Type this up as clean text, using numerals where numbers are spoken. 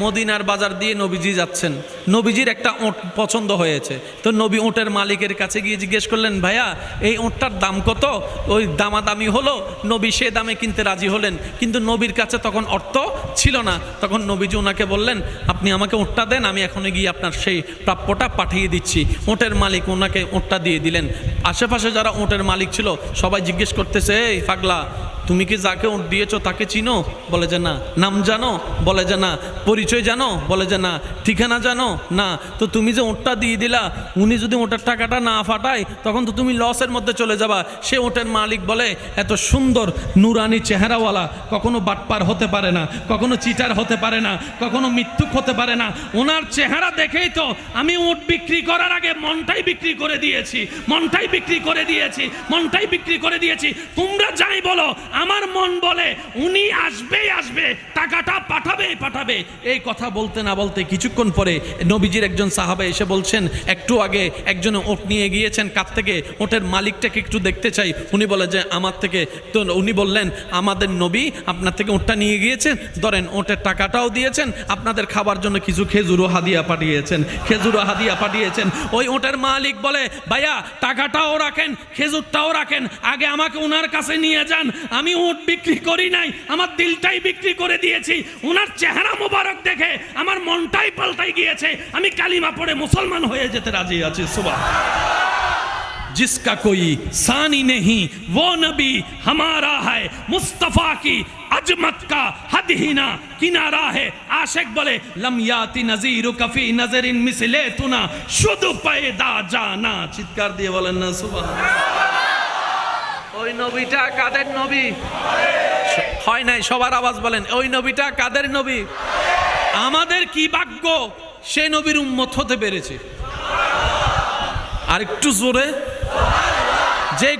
মদিনার বাজার দিয়ে নবীজি যাচ্ছেন, নবীজির একটা ওঁট পছন্দ হয়েছে। তো নবী ওঁটের মালিকের কাছে গিয়ে জিজ্ঞেস করলেন, ভাইয়া এই ওঁটটার দাম কত? ওই দামাদামি হলো, নবী সে দামে কিনতে রাজি হলেন, কিন্তু নবীর কাছে তখন অর্থ ছিল না। তখন নবীজি ওনাকে বললেন, আপনি আমাকে ওঁটটা দেন, আমি এখনই গিয়ে আপনার সেই প্রাপ্যটা পাঠিয়ে দিচ্ছি। ওঁটের মালিক ওনাকে ওঁটটা দিয়ে দিলেন। আশেপাশে যারা ওঁটের মালিক ছিল সবাই জিজ্ঞেস করতেছে, এই পাগলা, তুমি কি যাকে ওঁট দিয়েছো তাকে চিনো? বলে যে না। নাম জানো? বলে যে না। পরিচয় জানো? বলে যে না। ঠিকানা জানো? না। তো তুমি যে ওঁটটা দিয়ে দিলা, উনি যদি ওঁটের টাকাটা না ফাটায় তখন তো তুমি লসের মধ্যে চলে যাবা। সে ওঁটের মালিক বলে, এত সুন্দর নুরানি চেহারাওয়ালা কখনো বাটপার হতে পারে না, কখনো চিটার হতে পারে না, কখনো মৃত্যুক হতে পারে না। ওনার চেহারা দেখেই তো আমি ওঁট বিক্রি করার আগে মনটাই বিক্রি করে দিয়েছি, মনটাই বিক্রি করে দিয়েছি, মনটাই বিক্রি করে দিয়েছি। তোমরা যাই বলো, আমার মন বলে উনি আসবেই আসবে, টাকাটা পাঠাবেই পাঠাবে। এই কথা বলতে না বলতে কিছুক্ষণ পরে নবীজির একজন সাহাবা এসে বলছেন, একটু আগে একজনে ওঁট নিয়ে গিয়েছেন, কাছ থেকে ওঁটের মালিকটাকে একটু দেখতে চাই। উনি বলে যে আমার থেকে। তো উনি বললেন, আমাদের নবী আপনার থেকে ওঁটটা নিয়ে গিয়েছেন, ধরেন ওঁটের টাকাটাও দিয়েছেন, আপনাদের খাবার জন্য কিছু খেজুরও হাদিয়া পাঠিয়েছেন, খেজুরও হাদিয়া পাঠিয়েছেন। ওই ওঁটের মালিক বলে, ভাইয়া টাকাটাও রাখেন, খেজুরটাও রাখেন, আগে আমাকে ওনার কাছে নিয়ে যান। আমি ওঁট বিক্রি করি নাই, আমার দিলটাই বিক্রি করে দিয়েছি। ওনার চেহারা মোবারক দেখে আমার মনটাই পাল্টাই গিয়েছে, আমি কালিমা পড়ে মুসলমান হয়ে যেতে রাজি আছি। সুবহানাল্লাহ। जिसका कोई सानी नहीं वो नबी हमारा है, मुस्तफा की अजमत का हद ही ना किनारा है। आशिक बोले लम याति नजीर कफी नजरिन मिसले तुना शुद्ध पैदा जाना। চিৎকার দিয়ে বলেন না সুবহানাল্লাহ। ওই নবীটা কাদের নবী? হয় নাই, সবার আওয়াজ বলেন, ওই নবীটা কাদের নবী? আমাদের কি ভাগ্য সেই নবীর উম্মত হতে পেরেছে। আর একটু জোরে, যে